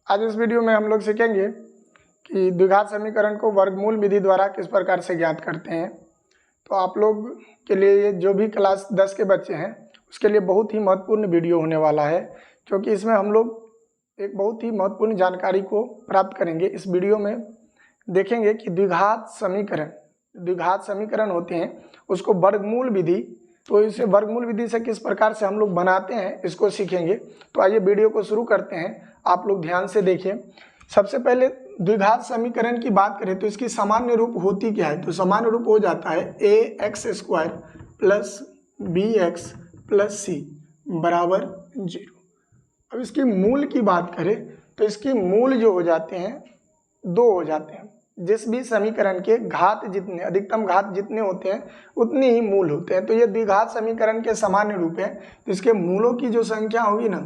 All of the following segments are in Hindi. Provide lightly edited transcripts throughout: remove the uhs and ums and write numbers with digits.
आज इस वीडियो में हम लोग सीखेंगे कि द्विघात समीकरण को वर्गमूल विधि द्वारा किस प्रकार से ज्ञात करते हैं। तो आप लोग के लिए ये जो भी क्लास 10 के बच्चे हैं उसके लिए बहुत ही महत्वपूर्ण वीडियो होने वाला है, क्योंकि इसमें हम लोग एक बहुत ही महत्वपूर्ण जानकारी को प्राप्त करेंगे। इस वीडियो में देखेंगे कि द्विघात समीकरण होते हैं उसको वर्गमूल विधि, तो इसे वर्गमूल विधि से किस प्रकार से हम लोग बनाते हैं इसको सीखेंगे। तो आइए वीडियो को शुरू करते हैं, आप लोग ध्यान से देखिए। सबसे पहले द्विघात समीकरण की बात करें तो इसकी सामान्य रूप होती क्या है, तो सामान्य रूप हो जाता है ax² plus bx plus c बराबर 0। अब इसकी मूल की बात करें तो इसकी मूल जो हो जाते हैं 2 हो जाते हैं। जिस भी समीकरण के घात जितने, अधिकतम घात जितने होते हैं उतने ही मूल होते हैं। तो ये द्विघात समीकरण के सामान्य रूप है। तो इसके मूलों की जो संख्या होगी ना,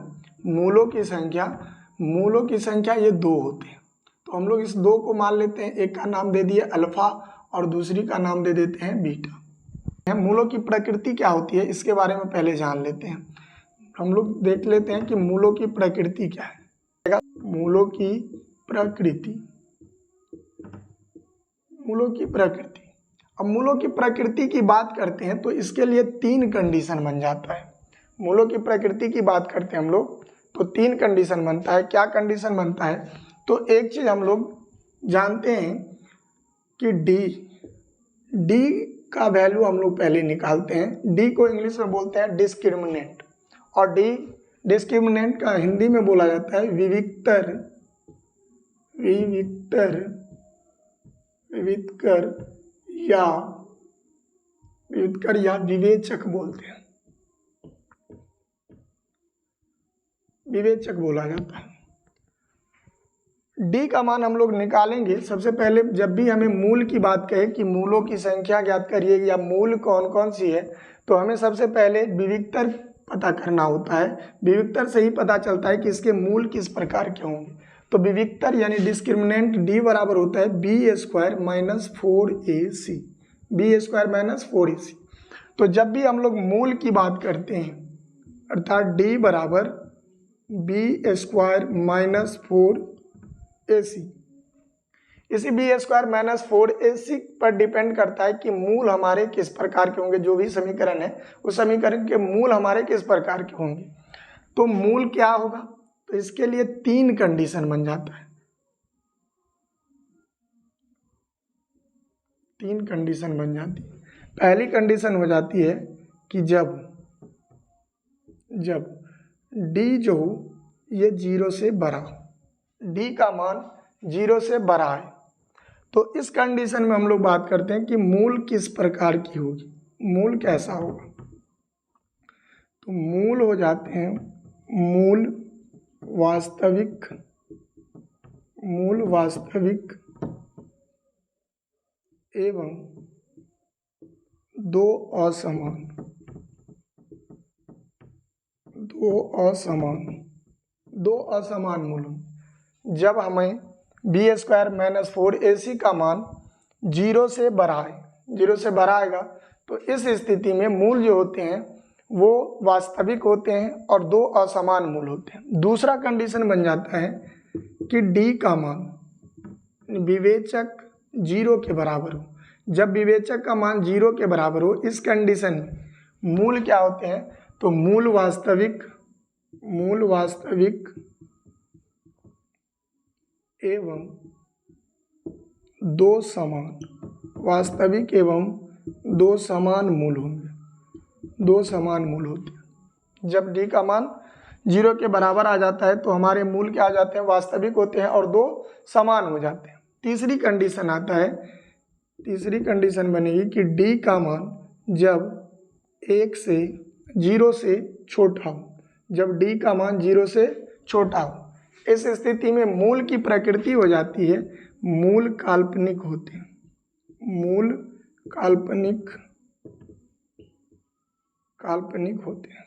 मूलों की संख्या ये 2 होते हैं। तो हम लोग इस 2 को मान लेते हैं, एक का नाम दे दिए अल्फा और दूसरी का नाम दे देते हैं बीटा। मूलों की प्रकृति क्या होती है इसके बारे में पहले जान लेते हैं। हम लोग देख लेते हैं कि मूलों की प्रकृति क्या है। मूलों की प्रकृति, अब मूलों की प्रकृति की बात करते हैं तो इसके लिए 3 कंडीशन बन जाता है। मूलों की प्रकृति की बात करते हैं हम लोग तो 3 कंडीशन बनता है। क्या कंडीशन बनता है, तो एक चीज हम लोग जानते हैं कि डी का वैल्यू हम लोग पहले निकालते हैं। डी को इंग्लिश में बोलते हैं डिस्क्रिमिनेंट, और डिस्क्रिमिनेंट का हिंदी में बोला जाता है विविक्तर या विवेचक बोलते हैं, विवेचक बोला जाता है। डी का मान हम लोग निकालेंगे। सबसे पहले जब भी हमें मूल की बात कहे कि मूलों की संख्या ज्ञात करिए या मूल कौन कौन सी है, तो हमें सबसे पहले विविक्तर पता करना होता है। विविक्तर से ही पता चलता है कि इसके मूल किस प्रकार के होंगे। तो विविक्तर यानी डिस्क्रिमिनेंट डी बराबर होता है b² minus 4ac, b² minus 4ac। तो जब भी हम लोग मूल की बात करते हैं अर्थात डी बराबर b² माइनस 4ac, इसी b² माइनस 4ac पर डिपेंड करता है कि मूल हमारे किस प्रकार के होंगे। जो भी समीकरण है उस समीकरण के मूल हमारे किस प्रकार के होंगे। तो मूल क्या होगा, तो इसके लिए 3 कंडीशन बन जाता है। 3 कंडीशन बन जाती है। पहली कंडीशन हो जाती है कि जब डी जो ये 0 से बड़ा हो, डी का मान 0 से बड़ा है, तो इस कंडीशन में हम लोग बात करते हैं कि मूल किस प्रकार की होगी, मूल कैसा होगा। तो मूल हो जाते हैं मूल वास्तविक एवं 2 असमान मूलों। जब हमें b² माइनस 4ac का मान 0 से बड़ा आएगा तो इस स्थिति में मूल जो होते हैं वो वास्तविक होते हैं और 2 असमान मूल होते हैं। दूसरा कंडीशन बन जाता है कि d का मान विवेचक 0 के बराबर हो। जब विवेचक का मान 0 के बराबर हो, इस कंडीशन में मूल क्या होते हैं, तो मूल वास्तविक एवं 2 समान मूल होंगे, 2 समान मूल होते हैं। जब डी का मान 0 के बराबर आ जाता है तो हमारे मूल क्या आ जाते हैं, वास्तविक होते हैं और 2 समान हो जाते हैं। तीसरी कंडीशन आता है, तीसरी कंडीशन बनेगी कि डी का मान जब 0 से छोटा हो, जब डी का मान 0 से छोटा हो, इस स्थिति में मूल की प्रकृति हो जाती है मूल काल्पनिक होते हैं, मूल काल्पनिक होते हैं।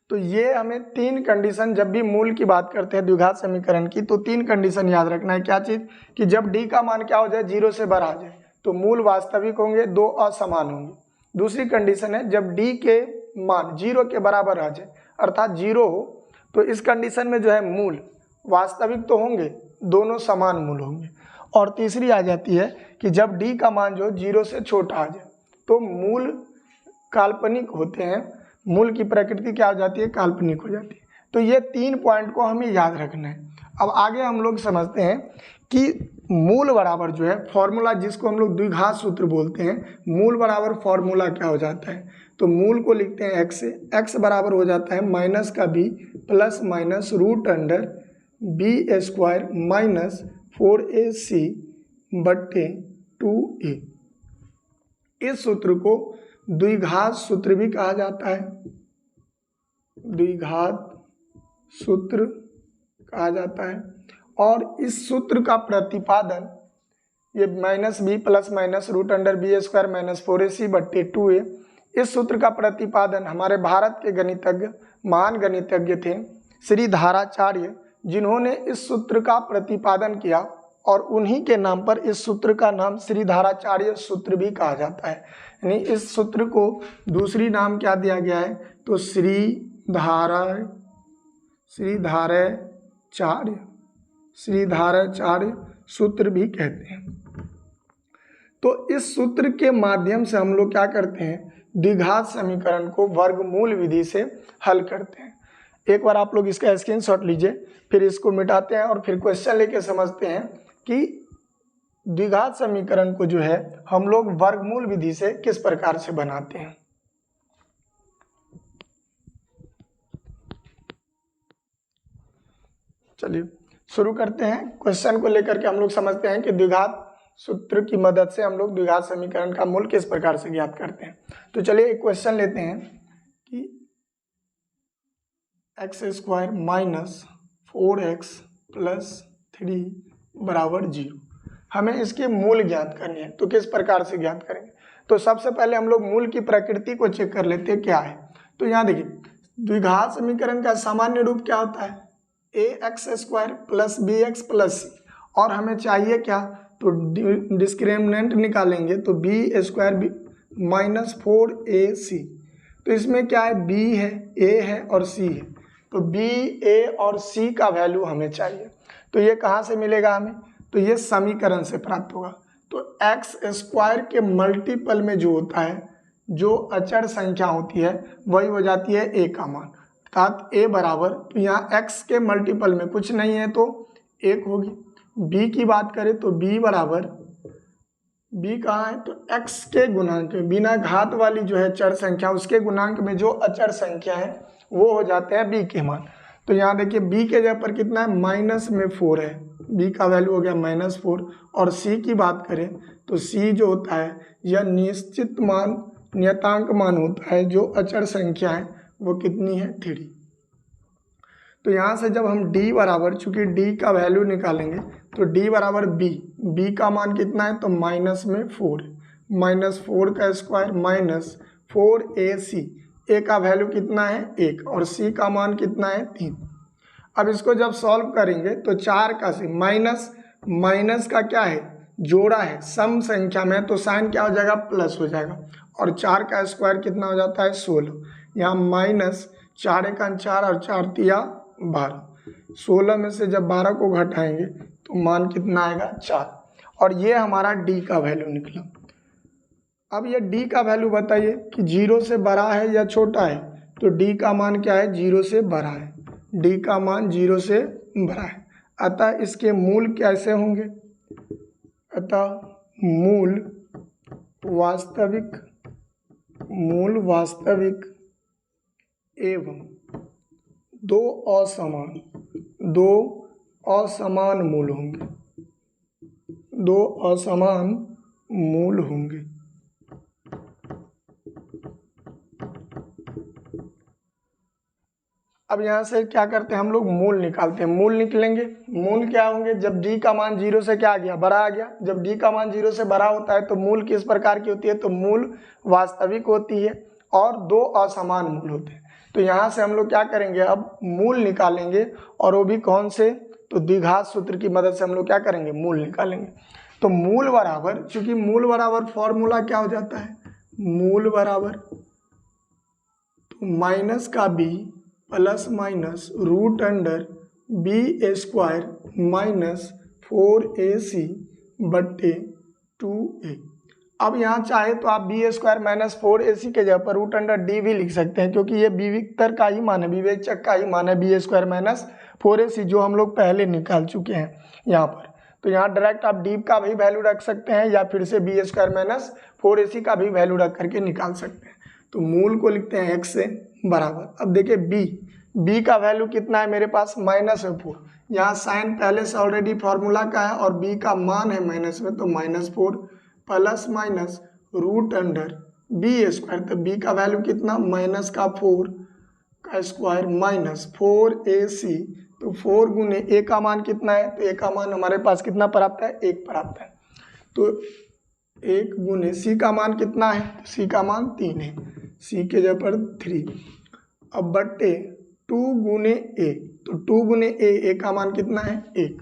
तो ये हमें 3 कंडीशन, जब भी मूल की बात करते हैं द्विघात समीकरण की, तो 3 कंडीशन याद रखना है। क्या चीज़, कि जब डी का मान क्या हो जाए, 0 से बड़ा आ जाए तो मूल वास्तविक होंगे, 2 असमान होंगे। दूसरी कंडीशन है जब डी के मान 0 के बराबर आ जाए अर्थात 0 हो, तो इस कंडीशन में जो है मूल वास्तविक तो होंगे, दोनों समान मूल होंगे। और तीसरी आ जाती है कि जब d का मान जो 0 से छोटा आ जाए तो मूल काल्पनिक होते हैं, मूल की प्रकृति क्या हो जाती है, काल्पनिक हो जाती है। तो ये 3 पॉइंट को हमें याद रखना है। अब आगे हम लोग समझते हैं कि मूल बराबर जो है फॉर्मूला, जिसको हम लोग द्विघात सूत्र बोलते हैं, मूल बराबर फॉर्मूला क्या हो जाता है, तो मूल को लिखते हैं x से, x बराबर हो जाता है माइनस का b plus minus root under b square minus 4ac बट्टे 2a। इस सूत्र को द्विघात सूत्र भी कहा जाता है, द्विघात सूत्र कहा जाता है। और इस सूत्र का प्रतिपादन ये minus B plus minus root under B square minus 4ac बट्टे 2a, इस सूत्र का प्रतिपादन हमारे भारत के गणितज्ञ, महान गणितज्ञ थे श्री धाराचार्य, जिन्होंने इस सूत्र का प्रतिपादन किया और उन्हीं के नाम पर इस सूत्र का नाम श्री धाराचार्य सूत्र भी कहा जाता है। यानी इस सूत्र को दूसरी नाम क्या दिया गया है, तो श्री धाराचार्य सूत्र भी कहते हैं। तो इस सूत्र के माध्यम से हम लोग क्या करते हैं, द्विघात समीकरण को वर्गमूल विधि से हल करते हैं। एक बार आप लोग इसका स्क्रीनशॉट लीजिए, फिर इसको मिटाते हैं और फिर क्वेश्चन लेके समझते हैं कि द्विघात समीकरण को जो है हम लोग वर्गमूल विधि से किस प्रकार से बनाते हैं। चलिए शुरू करते हैं। क्वेश्चन को लेकर के हम लोग समझते हैं कि द्विघात सूत्र की मदद से हम लोग द्विघात समीकरण का मूल किस प्रकार से ज्ञात करते हैं। तो चलिए एक क्वेश्चन लेते हैं कि x square minus 4x plus 3 बराबर 0, हमें इसके मूल ज्ञात करनी है। तो किस प्रकार से ज्ञात करेंगे, तो सबसे पहले हम लोग मूल की प्रकृति को चेक कर लेते हैं क्या है। तो यहाँ देखिए द्विघात समीकरण का सामान्य रूप क्या होता है, ax square plus bx plus c, और हमें चाहिए क्या, तो डिस्क्रिमिनेंट निकालेंगे तो b स्क्वायर माइनस 4ac। तो इसमें क्या है, b है, a है और c है, तो b, a और c का वैल्यू हमें चाहिए। तो ये कहाँ से मिलेगा हमें, तो ये समीकरण से प्राप्त होगा। तो x स्क्वायर के मल्टीपल में जो होता है, जो अचर संख्या होती है, वही हो जाती है a का मान, अर्थात a बराबर, तो यहाँ x के मल्टीपल में कुछ नहीं है तो 1 होगी। b की बात करें तो b बराबर, b कहाँ है, तो x के गुणांक में, बिना घात वाली जो है चर संख्या, उसके गुणांक में जो अचर संख्या है वो हो जाते हैं b के मान। तो यहाँ देखिए b के जगह पर कितना है, माइनस में 4 है, b का वैल्यू हो गया -4। और c की बात करें तो c जो होता है यह निश्चित मान, नियतांक मान होता है, जो अचर संख्या है वो कितनी है, 3। तो यहाँ से जब हम d बराबर, चूंकि d का वैल्यू निकालेंगे तो d बराबर b का मान कितना है, तो माइनस में 4, -4 का स्क्वायर माइनस 4ac, a का वैल्यू कितना है 1 और c का मान कितना है 3। अब इसको जब सॉल्व करेंगे तो 4 का से माइनस का क्या है, जोड़ा है, सम संख्या में, तो साइन क्या हो जाएगा, प्लस हो जाएगा। और 4 का स्क्वायर कितना हो जाता है 16, यहाँ माइनस 4 एकान 4 और 4 तिया 12, 16 में से जब 12 को घटाएंगे तो मान कितना आएगा 4, और ये हमारा d का वैल्यू निकला। अब ये d का वैल्यू बताइए कि 0 से बड़ा है या छोटा है, तो d का मान क्या है, 0 से बड़ा है, d का मान 0 से बड़ा है, अतः इसके मूल कैसे होंगे, अतः मूल वास्तविक एवं दो असमान मूल होंगे, दो असमान मूल होंगे। अब यहाँ से क्या करते हैं हम लोग, मूल निकालते हैं। मूल निकलेंगे, मूल क्या होंगे, जब d का मान 0 से क्या आ गया, बड़ा आ गया। जब d का मान 0 से बड़ा होता है तो मूल किस प्रकार की होती है, तो मूल वास्तविक होती है और दो असमान मूल होते हैं। तो यहाँ से हम लोग क्या करेंगे, अब मूल निकालेंगे, और वो भी कौन से, तो द्विघात सूत्र की मदद से हम लोग क्या करेंगे, मूल निकालेंगे। तो मूल बराबर, चूंकि मूल बराबर फॉर्मूला क्या हो जाता है, मूल बराबर तो माइनस का b plus minus root under b² minus 4ac बट्टे 2a। अब यहाँ चाहे तो आप b² माइनस 4ac के जगह पर √d भी लिख सकते हैं, क्योंकि ये विविक्तर का ही मान है, विवेचक का ही मान है b² माइनस 4ac, जो हम लोग पहले निकाल चुके हैं यहाँ पर। तो यहाँ डायरेक्ट आप d का भी वैल्यू रख सकते हैं या फिर से b² माइनस 4ac का भी वैल्यू रख करके निकाल सकते हैं। तो मूल को लिखते हैं x से बराबर। अब देखिए b का वैल्यू कितना है मेरे पास, -4। यहाँ साइन पहले से ऑलरेडी फॉर्मूला का है और b का मान है माइनस में, तो -4 प्लस माइनस √b²। तो b का वैल्यू कितना, -4 का स्क्वायर माइनस 4ac। तो 4 गुने a का मान कितना है, तो a का मान हमारे पास कितना प्राप्त है, 1 प्राप्त है। तो 1 गुने c का मान कितना है, c का मान 3 है, c के जगह पर 3। अब बट्टे 2 गुने a, तो 2 गुने a का मान कितना है, 1।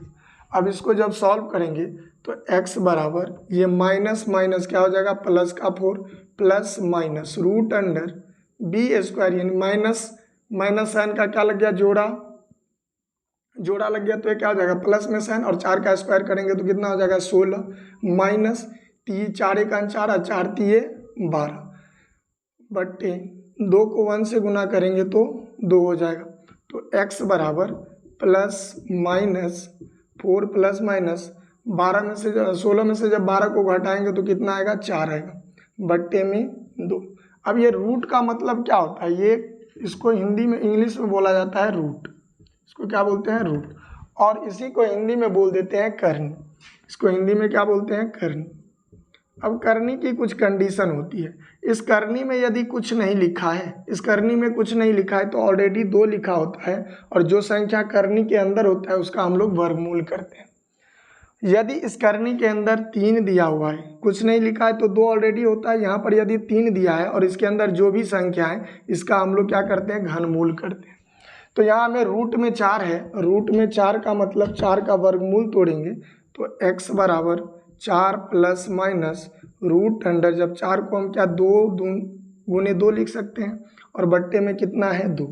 अब इसको जब सॉल्व करेंगे तो x बराबर ये माइनस माइनस क्या हो जाएगा, प्लस का 4 प्लस माइनस √b² यानी माइनस साइन का क्या लग गया, जोड़ा लग गया, तो ये क्या हो जाएगा, प्लस में साइन, और 4 का स्क्वायर करेंगे तो कितना हो जाएगा, 16 माइनस 4 × 4 4 × 12 बट्टे 2 को 1 से गुना करेंगे तो 2 हो जाएगा। तो x बराबर प्लस माइनस 4 प्लस माइनस 12 में से 16 में से जब 12 को घटाएंगे तो कितना आएगा, 4 आएगा बट्टे में 2। अब ये रूट का मतलब क्या होता है, ये इसको हिंदी में इंग्लिश में बोला जाता है रूट, इसको क्या बोलते हैं, रूट। और इसी को हिंदी में बोल देते हैं करनी, इसको हिंदी में क्या बोलते हैं, करनी। अब करनी की कुछ कंडीशन होती है। इस करनी में यदि कुछ नहीं लिखा है, इस करनी में कुछ नहीं लिखा है तो ऑलरेडी 2 लिखा होता है, और जो संख्या करनी के अंदर होता है उसका हम लोग वर्गमूल करते हैं। यदि इस करनी के अंदर 3 दिया हुआ है, कुछ नहीं लिखा है, तो 2 ऑलरेडी होता है। यहाँ पर यदि 3 दिया है और इसके अंदर जो भी संख्या है इसका हम लोग क्या करते हैं, घनमूल करते हैं। तो यहाँ हमें रूट में 4 है, रूट में 4 का मतलब 4 का वर्गमूल तोड़ेंगे तो x बराबर 4 प्लस माइनस √, जब 4 को हम क्या 2 गुने 2 लिख सकते हैं, और बट्टे में कितना है 2,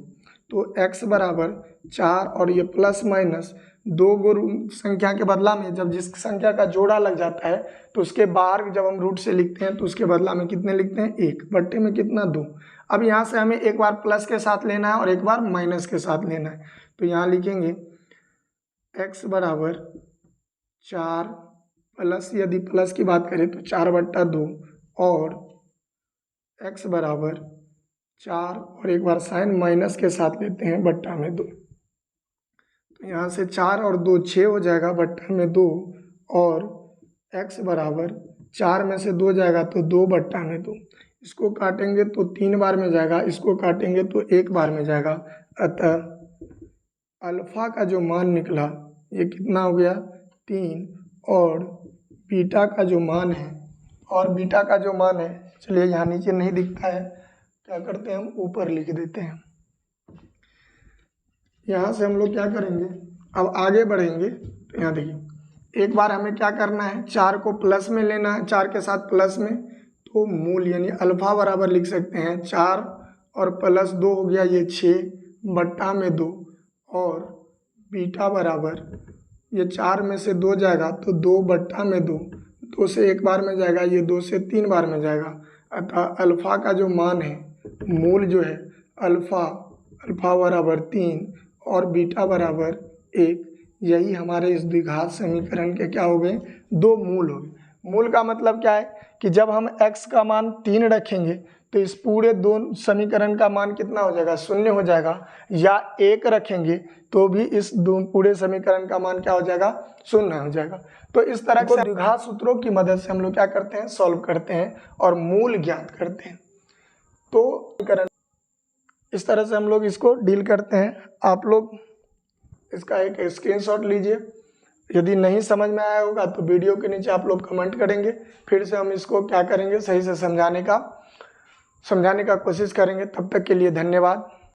तो x बराबर 4 और ये प्लस माइनस 2 संख्या के बदला में जब जिस संख्या का जोड़ा लग जाता है तो उसके बाहर जब हम रूट से लिखते हैं तो उसके बदला में कितने लिखते हैं, 1 बट्टे में कितना 2। अब यहाँ से हमें एक बार प्लस के साथ लेना है और एक बार माइनस के साथ लेना है, तो यहाँ लिखेंगे x बराबर 4 प्लस, यदि प्लस की बात करें तो 4/2, और x बराबर 4 और एक बार साइन माइनस के साथ लेते हैं बट्टा में 2। तो यहाँ से 4 और 2 6 हो जाएगा बट्टा में 2, और x बराबर 4 में से 2 जाएगा तो 2 बट्टा में 2। इसको काटेंगे तो 3 बार में जाएगा, इसको काटेंगे तो 1 बार में जाएगा। अतः अल्फ़ा का जो मान निकला ये कितना हो गया, 3, और बीटा का जो मान है, चलिए यहाँ नीचे नहीं दिखता है, क्या करते हैं हम ऊपर लिख देते हैं। यहाँ से हम लोग क्या करेंगे, अब आगे बढ़ेंगे तो यहाँ देखिए एक बार हमें क्या करना है, 4 को प्लस में लेना है, 4 के साथ प्लस में, तो मूल यानी अल्फ़ा बराबर लिख सकते हैं 4 और प्लस 2 हो गया ये 6 बट्टा में 2, और बीटा बराबर ये 4 में से 2 जाएगा तो 2 बट्टा में 2, 2 से 1 बार में जाएगा, ये 2 से 3 बार में जाएगा। अतः अल्फ़ा का जो मान है, मूल जो है अल्फ़ा बराबर 3 और बीटा बराबर 1, यही हमारे इस द्विघात समीकरण के क्या हो गए, 2 मूल हो गए। मूल का मतलब क्या है कि जब हम x का मान 3 रखेंगे तो इस पूरे 2 समीकरण का मान कितना हो जाएगा, 0 हो जाएगा, या 1 रखेंगे तो भी इस पूरे समीकरण का मान क्या हो जाएगा, 0 हो जाएगा। तो इस तरह से द्विघात सूत्रों की मदद से हम लोग क्या करते हैं, सॉल्व करते हैं और मूल ज्ञात करते हैं। तो इस तरह से हम लोग इसको डील करते हैं। आप लोग इसका एक स्क्रीनशॉट लीजिए, यदि नहीं समझ में आया होगा तो वीडियो के नीचे आप लोग कमेंट करेंगे, फिर से हम इसको क्या करेंगे, सही से समझाने का कोशिश करेंगे। तब तक के लिए धन्यवाद।